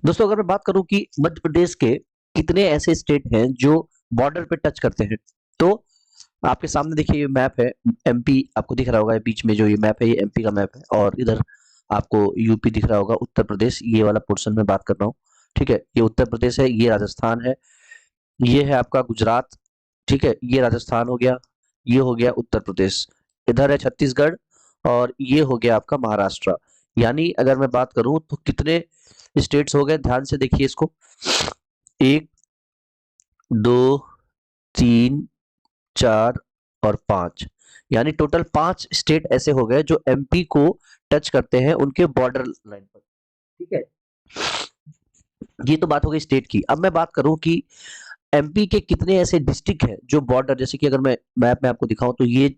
दोस्तों अगर मैं बात करूं कि मध्य प्रदेश के कितने ऐसे स्टेट हैं जो बॉर्डर पे टच करते हैं, तो आपके सामने देखिए ये मैप है। एमपी आपको दिख रहा होगा, ये बीच में जो ये मैप है ये एमपी का मैप है, और इधर आपको यूपी दिख रहा होगा, उत्तर प्रदेश, ये वाला पोर्शन में बात कर रहा हूँ। ठीक है, ये उत्तर प्रदेश है, ये राजस्थान है, ये है आपका गुजरात। ठीक है, ये राजस्थान हो गया, ये हो गया उत्तर प्रदेश, इधर है छत्तीसगढ़, और ये हो गया आपका महाराष्ट्र। यानी अगर मैं बात करूं तो कितने स्टेट्स हो गए, ध्यान से देखिए इसको। एक, दो, तीन, चार और पांच, यानी टोटल 5 स्टेट ऐसे हो गए जो एमपी को टच करते हैं उनके बॉर्डर लाइन पर। ठीक है, ये तो बात हो गई स्टेट की। अब मैं बात करूं कि एमपी के कितने ऐसे डिस्ट्रिक्ट हैं जो बॉर्डर, जैसे कि अगर मैं मैप में आपको दिखाऊं तो ये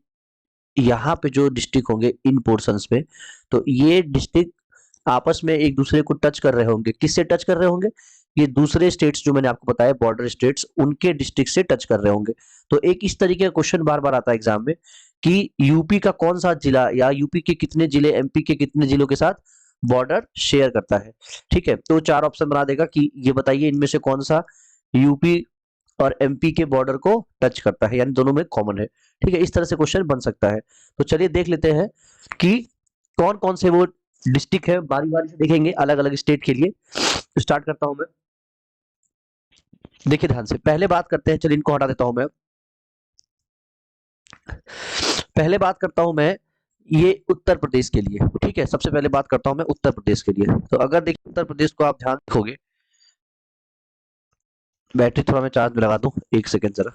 यहाँ पे जो डिस्ट्रिक्ट होंगे इन पोर्शंस में, तो ये डिस्ट्रिक्ट आपस में एक दूसरे को टच कर रहे होंगे। किससे टच कर रहे होंगे? ये दूसरे स्टेट्स जो मैंने आपको बताया बॉर्डर स्टेट्स, उनके डिस्ट्रिक्ट से टच कर रहे होंगे। तो एक इस तरीके का क्वेश्चन बार बार आता है एग्जाम में कि यूपी का कौन सा जिला या यूपी के कितने जिले एमपी के कितने जिलों के साथ बॉर्डर शेयर करता है। ठीक है, तो 4 ऑप्शन बना देगा कि ये बताइए इनमें से कौन सा यूपी और एमपी के बॉर्डर को टच करता है, यानी दोनों में कॉमन है। ठीक है, इस तरह से क्वेश्चन बन सकता है। तो चलिए देख लेते हैं कि कौन कौन से वो डिस्ट्रिक्ट है, बारी बारी से देखेंगे अलग अलग स्टेट के लिए। स्टार्ट करता हूं मैं, देखिए ध्यान से। पहले बात करते हैं, चलिए इनको हटा देता हूं मैं। पहले बात करता हूं मैं ये उत्तर प्रदेश के लिए। ठीक है, सबसे पहले बात करता हूं मैं उत्तर प्रदेश के लिए। तो अगर देखिए उत्तर प्रदेश को आप ध्यान रखोगे, बैटरी थोड़ा मैं चार्ज में लगा दूं, 1 सेकेंड जरा।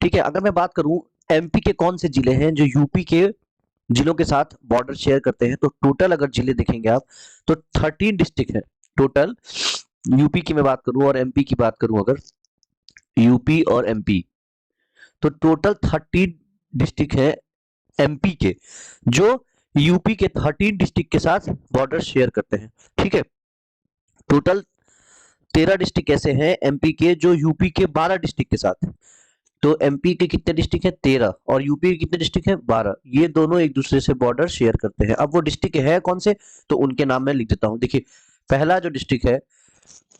ठीक है, अगर मैं बात करूं एमपी के कौन से जिले हैं जो यूपी के जिलों के साथ बॉर्डर शेयर करते हैं, तो टोटल अगर जिले देखेंगे आप तो 13 डिस्ट्रिक्ट है टोटल। यूपी की मैं बात करूं और एमपी की बात करूं, अगर यूपी और एमपी, तो टोटल 13 डिस्ट्रिक्ट है एमपी के जो यूपी के 13 डिस्ट्रिक्ट के साथ बॉर्डर शेयर करते हैं। ठीक है, टोटल 13 डिस्ट्रिक्ट ऐसे हैं एमपी के जो यूपी के 12 डिस्ट्रिक्ट के साथ। तो एमपी के कितने डिस्ट्रिक्ट हैं? 13, और यूपी के कितने डिस्ट्रिक्ट हैं? 12। ये दोनों एक दूसरे से बॉर्डर शेयर करते हैं। अब वो डिस्ट्रिक्ट है कौन से, तो उनके नाम मैं लिख देता हूँ। देखिए पहला जो डिस्ट्रिक्ट है,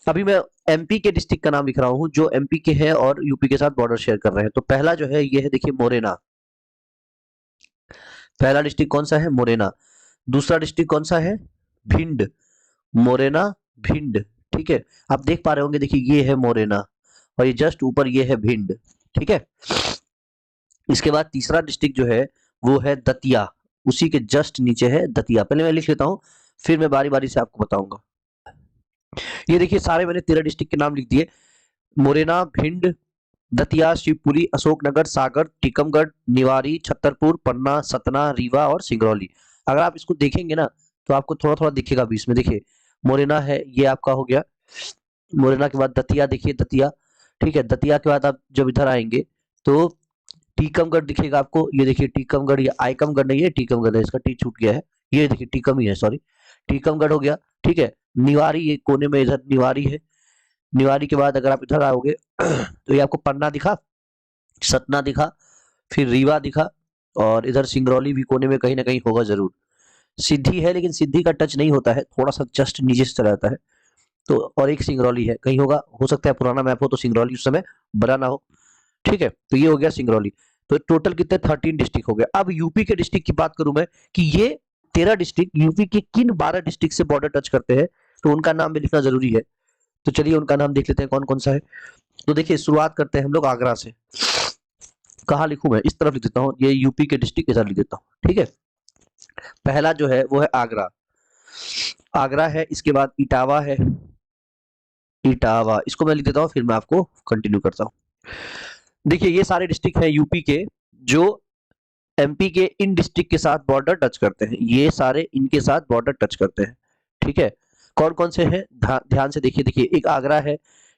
अभी मैं एमपी के डिस्ट्रिक्ट का नाम लिख रहा हूँ जो एमपी के हैं और यूपी के साथ बॉर्डर शेयर कर रहे हैं। तो पहला जो है ये है, देखिए मोरेना। पहला डिस्ट्रिक्ट कौन सा है? मोरेना। दूसरा डिस्ट्रिक्ट कौन सा है? भिंड। मोरेना, भिंड। ठीक है, आप देख पा रहे होंगे, देखिए ये है मोरेना और ये जस्ट ऊपर ये है भिंड। ठीक है, इसके बाद तीसरा डिस्ट्रिक्ट जो है वो है दतिया, उसी के जस्ट नीचे है दतिया। पहले मैं लिख लेता हूं, फिर मैं बारी बारी से आपको बताऊंगा। ये देखिए सारे मैंने 13 डिस्ट्रिक्ट के नाम लिख दिए। मुरैना, भिंड, दतिया, शिवपुरी, अशोकनगर, सागर, टीकमगढ़, निवाड़ी, छतरपुर, पन्ना, सतना, रीवा और सिंगरौली। अगर आप इसको देखेंगे ना तो आपको थोड़ा थोड़ा दिखेगा बीच में। देखिए मुरैना है, ये आपका हो गया। मुरैना के बाद दतिया, देखिए दतिया। ठीक है, दतिया के बाद आप जब इधर आएंगे तो टीकमगढ़ दिखेगा आपको। ये देखिए टीकमगढ़, ये आइकमगढ़ नहीं है, टीकमगढ़ है, इसका टी छूट गया है। ये देखिए टीकम ही है, सॉरी, टीकमगढ़ हो गया। ठीक है, निवाड़ी, ये कोने में इधर निवाड़ी है। निवाड़ी के बाद अगर आप इधर आओगे तो ये आपको पन्ना दिखा, सतना दिखा, फिर रीवा दिखा, और इधर सिंगरौली भी कोने में कहीं ना कहीं होगा जरूर। सिद्धि है, लेकिन सिद्धि का टच नहीं होता है, थोड़ा सा जस्ट नीचे से चला जाता है। तो और एक सिंगरौली है, कहीं होगा, हो सकता है पुराना मैप हो तो सिंगरौली उस समय बना ना हो। ठीक है, तो ये हो गया सिंगरौली। तो टोटल कितने? 13 डिस्ट्रिक्ट हो गए। अब यूपी के डिस्ट्रिक्ट की बात करूं मैं कि ये 13 डिस्ट्रिक्ट यूपी के किन 12 डिस्ट्रिक्ट से बॉर्डर टच करते हैं, तो उनका नाम भी लिखना जरूरी है। तो चलिए उनका नाम देख लेते हैं कौन कौन सा है। तो देखिए शुरुआत करते हैं हम लोग आगरा से। कहाँ लिखूं मैं? इस तरफ लिख देता हूँ, ये यूपी के डिस्ट्रिक्ट इधर लिख देता हूँ। ठीक है, पहला जो है वो है आगरा। आगरा है, इसके बाद इटावा है। इटावा, इसको मैं लिख देता हूँ, फिर मैं आपको कंटिन्यू करता हूँ। देखिए ये सारे डिस्ट्रिक्ट हैं यूपी के जो एमपी के इन डिस्ट्रिक्ट के साथ बॉर्डर टच करते हैं। ये सारे इनके साथ बॉर्डर टच करते हैं। ठीक है, कौन कौन से हैं? ध्यान से देखिए। देखिए एक आगरा है,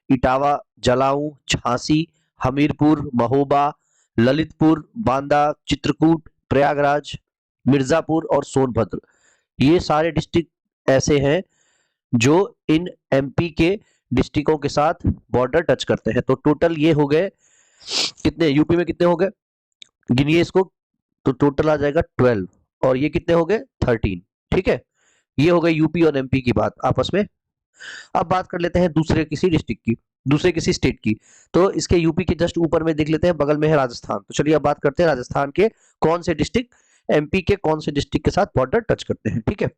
इटावा, जलाऊं, झांसी, हमीरपुर, महोबा, ललितपुर, बांदा, चित्रकूट, प्रयागराज, मिर्जापुर और सोनभद्र। ये सारे डिस्ट्रिक्ट ऐसे हैं जो इन एमपी के डिस्ट्रिक्टों के साथ बॉर्डर टच करते हैं। तो टोटल ये हो गए कितने? यूपी में कितने हो गए गिनिए इसको, तो टोटल आ जाएगा 12, और ये कितने हो गए? 13। ठीक है, ये हो गई यूपी और एमपी की बात आपस में। अब बात कर लेते हैं दूसरे किसी डिस्ट्रिक्ट की, दूसरे किसी स्टेट की। तो इसके यूपी के जस्ट ऊपर में देख लेते हैं, बगल में है राजस्थान। तो चलिए अब बात करते हैं राजस्थान के कौन से डिस्ट्रिक्ट एमपी के कौन से डिस्ट्रिक्ट के साथ बॉर्डर टच करते हैं। ठीक है,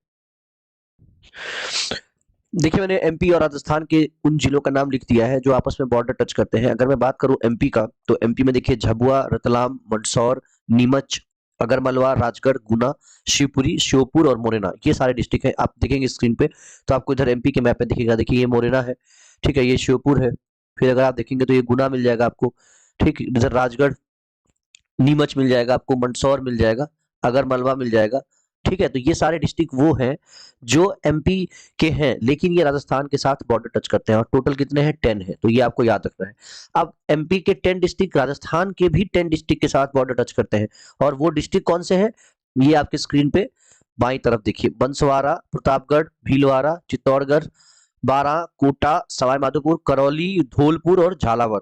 देखिए मैंने एमपी और राजस्थान के उन जिलों का नाम लिख दिया है जो आपस में बॉर्डर टच करते हैं। अगर मैं बात करूं एमपी का, तो एमपी में देखिए झाबुआ, रतलाम, मंदसौर, नीमच, अगरमालवा, राजगढ़, गुना, शिवपुरी, श्योपुर और मोरेना, ये सारे डिस्ट्रिक्ट हैं। आप देखेंगे स्क्रीन पे तो आपको इधर एमपी के मैप पे दिखेगा, देखिए ये मोरेना है, ठीक है, ये श्योपुर है, फिर अगर आप देखेंगे तो ये गुना मिल जाएगा आपको, ठीक, इधर राजगढ़, नीमच मिल जाएगा आपको, मंदसौर मिल जाएगा, अगर मलबा मिल जाएगा। ठीक है, तो ये सारे डिस्ट्रिक्ट वो हैं जो एमपी के हैं, लेकिन ये राजस्थान के साथ बॉर्डर टच करते हैं, और टोटल कितने हैं, 10 है, तो ये आपको याद रखना है। अब एमपी के 10 डिस्ट्रिक्ट राजस्थान के भी 10 डिस्ट्रिक्ट के साथ बॉर्डर टच करते हैं, और वो डिस्ट्रिक्ट कौन से हैं, ये आपके स्क्रीन पे बाई तरफ देखिए, बंसवाड़ा, प्रतापगढ़, भीलवाड़ा, चित्तौड़गढ़, बारां, कोटा, सवाईमाधोपुर, करौली, धौलपुर और झालावाड़।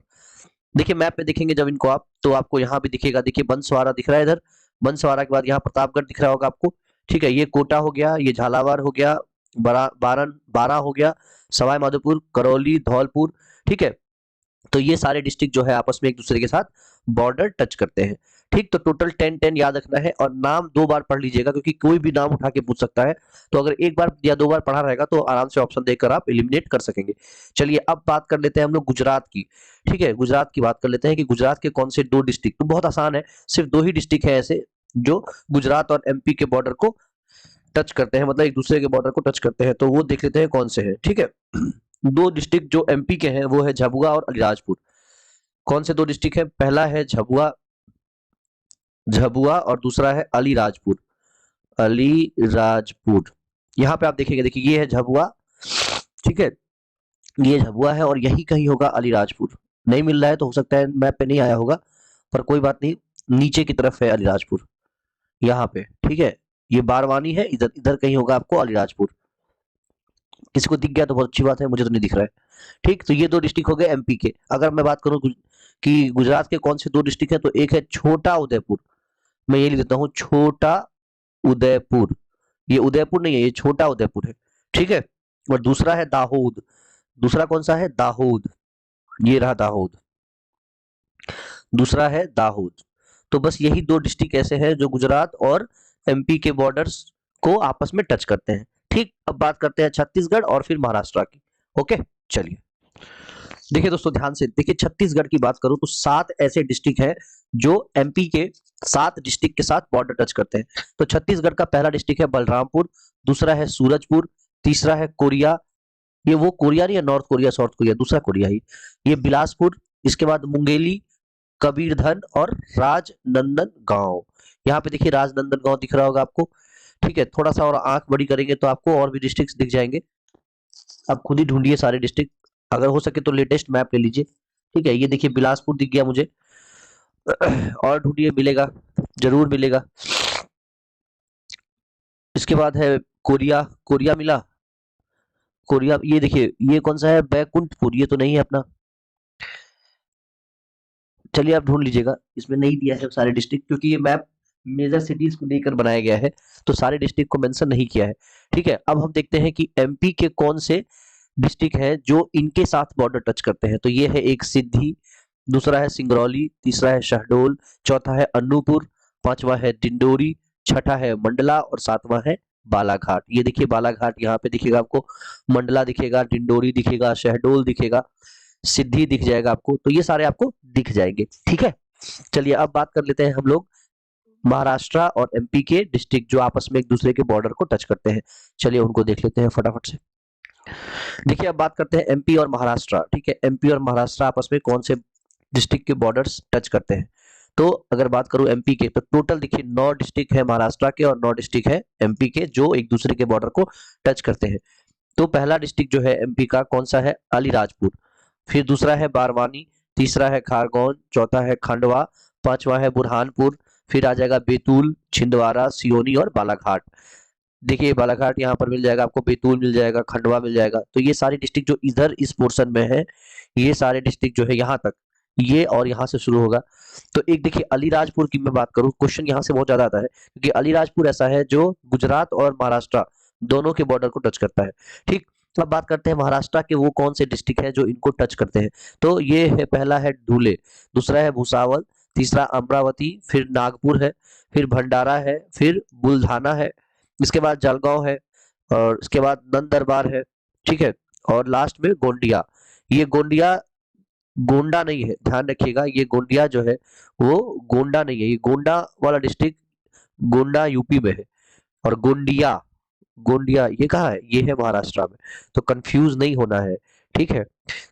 देखिए मैप पे देखेंगे जब इनको आप, तो आपको यहाँ भी दिखेगा, देखिए बंसवाड़ा दिख रहा है इधर, बंसवाड़ा के बाद यहाँ प्रतापगढ़ दिख रहा होगा आपको, ठीक है, ये कोटा हो गया, ये झालावाड़ हो गया, बारा हो गया, सवाई माधोपुर, करौली, धौलपुर। ठीक है, तो ये सारे डिस्ट्रिक्ट जो है आपस में एक दूसरे के साथ बॉर्डर टच करते हैं। ठीक, तो टोटल 10 याद रखना है, और नाम 2 बार पढ़ लीजिएगा, क्योंकि कोई भी नाम उठा के पूछ सकता है। तो अगर 1 बार या 2 बार पढ़ा रहेगा तो आराम से ऑप्शन देकर आप एलिमिनेट कर सकेंगे। चलिए अब बात कर लेते हैं हम लोग गुजरात की। ठीक है, गुजरात की बात कर लेते हैं कि गुजरात के कौन से 2 डिस्ट्रिक्ट, तो बहुत आसान है, सिर्फ 2 ही डिस्ट्रिक्ट है ऐसे जो गुजरात और एमपी के बॉर्डर को टच करते हैं, मतलब एक दूसरे के बॉर्डर को टच करते हैं। तो वो देख लेते हैं कौन से हैं। ठीक है, 2 डिस्ट्रिक्ट जो एमपी के हैं वो है झाबुआ और अलीराजपुर। कौन से 2 डिस्ट्रिक्ट है, पहला है झाबुआ, झाबुआ, और दूसरा है अलीराजपुर, अलीराजपुर। यहाँ पे आप देखेंगे, देखिए ये है झाबुआ, ठीक है, ये झाबुआ है, और यही कहीं होगा अलीराजपुर। नहीं मिल रहा है तो हो सकता है मैप पे नहीं आया होगा, पर कोई बात नहीं, नीचे की तरफ है अलीराजपुर, यहाँ पे। ठीक है, ये बारवानी है, इधर इधर कहीं होगा आपको अलीराजपुर। किसी को दिख गया तो बहुत अच्छी बात है, मुझे तो नहीं दिख रहा है। ठीक, तो ये 2 डिस्ट्रिक्ट हो गए एमपी के। अगर मैं बात करूं कि गुजरात के कौन से 2 डिस्ट्रिक्ट है, तो एक है छोटा उदयपुर, मैं ये लिख देता हूँ, छोटा उदयपुर, ये उदयपुर नहीं है, ये छोटा उदयपुर है। ठीक है, और दूसरा है दाहोद। दूसरा कौन सा है, दाहोद, ये रहा दाहोद, दूसरा है दाहोद। तो बस यही 2 डिस्ट्रिक्ट ऐसे हैं जो गुजरात और एमपी के बॉर्डर्स को आपस में टच करते हैं। ठीक, अब बात करते हैं छत्तीसगढ़ और फिर महाराष्ट्र की। ओके, चलिए देखिए दोस्तों ध्यान से देखिए, छत्तीसगढ़ की बात करूं तो 7 ऐसे डिस्ट्रिक्ट हैं जो एमपी के 7 डिस्ट्रिक्ट के साथ बॉर्डर टच करते हैं। तो छत्तीसगढ़ का पहला डिस्ट्रिक्ट है बलरामपुर, दूसरा है सूरजपुर, तीसरा है कोरिया, ये वो कोरिया नहीं है, नॉर्थ कोरिया साउथ कोरिया, दूसरा कोरिया ही, ये बिलासपुर, इसके बाद मुंगेली, कबीरधन और राजनंदन गांव। यहाँ पे देखिए राजनंदन गांव दिख रहा होगा आपको। ठीक है, थोड़ा सा और आंख बड़ी करेंगे तो आपको और भी डिस्ट्रिक्ट दिख जाएंगे। अब खुद ही ढूंढिए सारे डिस्ट्रिक्ट, अगर हो सके तो लेटेस्ट मैप ले लीजिए। ठीक है, ये देखिए बिलासपुर दिख गया मुझे, और ढूंढिए, मिलेगा, जरूर मिलेगा। इसके बाद है कोरिया, कोरिया मिला, कोरिया, ये देखिए ये कौन सा है, बैकुंठपुर, ये तो नहीं है अपना। चलिए आप ढूंढ लीजिएगा, इसमें नहीं दिया है सारे डिस्ट्रिक्ट, क्योंकि ये मैप मेजर सिटीज को लेकर बनाया गया है, तो सारे डिस्ट्रिक्ट को मेंशन नहीं किया है। ठीक है, अब हम देखते हैं कि एमपी के कौन से डिस्ट्रिक्ट है जो इनके साथ बॉर्डर टच करते हैं। तो ये है एक सिद्धि, दूसरा है सिंगरौली, तीसरा है शहडोल, चौथा है अनूपपुर, पांचवा है डिंडोरी, छठा है मंडला और सातवां है बालाघाट। ये देखिए बालाघाट यहाँ पे दिखेगा आपको, मंडला दिखेगा, डिंडोरी दिखेगा, शहडोल दिखेगा, सिद्धि दिख जाएगा आपको, तो ये सारे आपको दिख जाएंगे। ठीक है, चलिए अब बात कर लेते हैं हम लोग महाराष्ट्र और एमपी के डिस्ट्रिक्ट जो आपस में एक दूसरे के बॉर्डर को टच करते हैं। चलिए उनको देख लेते हैं फटाफट से। देखिए अब बात करते हैं एमपी और महाराष्ट्र। ठीक है, एमपी और महाराष्ट्र आपस में कौन से डिस्ट्रिक्ट के बॉर्डर्स टच करते हैं। तो अगर बात करूं एमपी के, तो टोटल देखिए 9 डिस्ट्रिक्ट है महाराष्ट्र के और 9 डिस्ट्रिक्ट है एमपी के जो एक दूसरे के बॉर्डर को टच करते हैं। तो पहला डिस्ट्रिक्ट जो है एमपी का कौन सा है, अलीराजपुर, फिर दूसरा है बारवानी, तीसरा है खारगोन, चौथा है खंडवा, पांचवा है बुरहानपुर, फिर आ जाएगा बैतूल, छिंदवाड़ा, सियोनी और बालाघाट। देखिए बालाघाट यहाँ पर मिल जाएगा आपको, बैतूल मिल जाएगा, खंडवा मिल जाएगा। तो ये सारे डिस्ट्रिक्ट जो इधर इस पोर्शन में है, ये सारे डिस्ट्रिक्ट जो है यहाँ तक, ये और यहाँ से शुरू होगा। तो एक देखिए अलीराजपुर की मैं बात करूँ, क्वेश्चन यहाँ से बहुत ज्यादा आता है, क्योंकि अलीराजपुर ऐसा है जो गुजरात और महाराष्ट्र दोनों के बॉर्डर को टच करता है। ठीक, अब बात करते हैं महाराष्ट्र के वो कौन से डिस्ट्रिक्ट हैं जो इनको टच करते हैं। तो ये है, पहला है धुले, दूसरा है भुसावल, तीसरा अमरावती, फिर नागपुर है, फिर भंडारा है, फिर बुल्धाना है, इसके बाद जलगांव है, और इसके बाद नंदरबार है। ठीक है, और लास्ट में गोंडिया। ये गोंडिया गोंडा नहीं है, ध्यान रखिएगा, ये गोंडिया जो है वो गोंडा नहीं है, ये गोंडा वाला डिस्ट्रिक्ट गोंडा यूपी में है, और गोंडिया गोंडिया ये कहाँ है, ये है महाराष्ट्र में। तो कंफ्यूज नहीं होना है। ठीक है,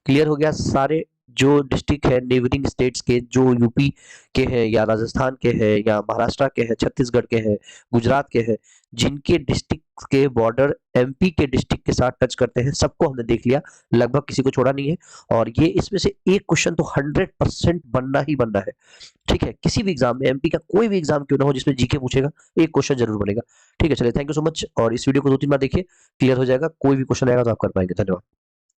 क्लियर हो गया। सारे जो डिस्ट्रिक्ट है नेबरिंग स्टेट्स के, जो यूपी के हैं या राजस्थान के हैं या महाराष्ट्र के हैं, छत्तीसगढ़ के हैं, गुजरात के हैं, जिनके डिस्ट्रिक्ट के बॉर्डर एमपी के डिस्ट्रिक्ट के साथ टच करते हैं, सबको हमने देख लिया, लगभग किसी को छोड़ा नहीं है। और ये इसमें से एक क्वेश्चन तो 100% बनना ही बनना है। ठीक है, किसी भी एग्जाम में, एमपी का कोई भी एग्जाम क्यों ना हो जिसमें जीके पूछेगा, एक क्वेश्चन जरूर बनेगा। ठीक है, चलिए, थैंक यू सो मच, और इस वीडियो को 2-3 बार देखिए, क्लियर हो जाएगा। कोई भी क्वेश्चन आएगा तो आप कर पाएंगे। धन्यवाद।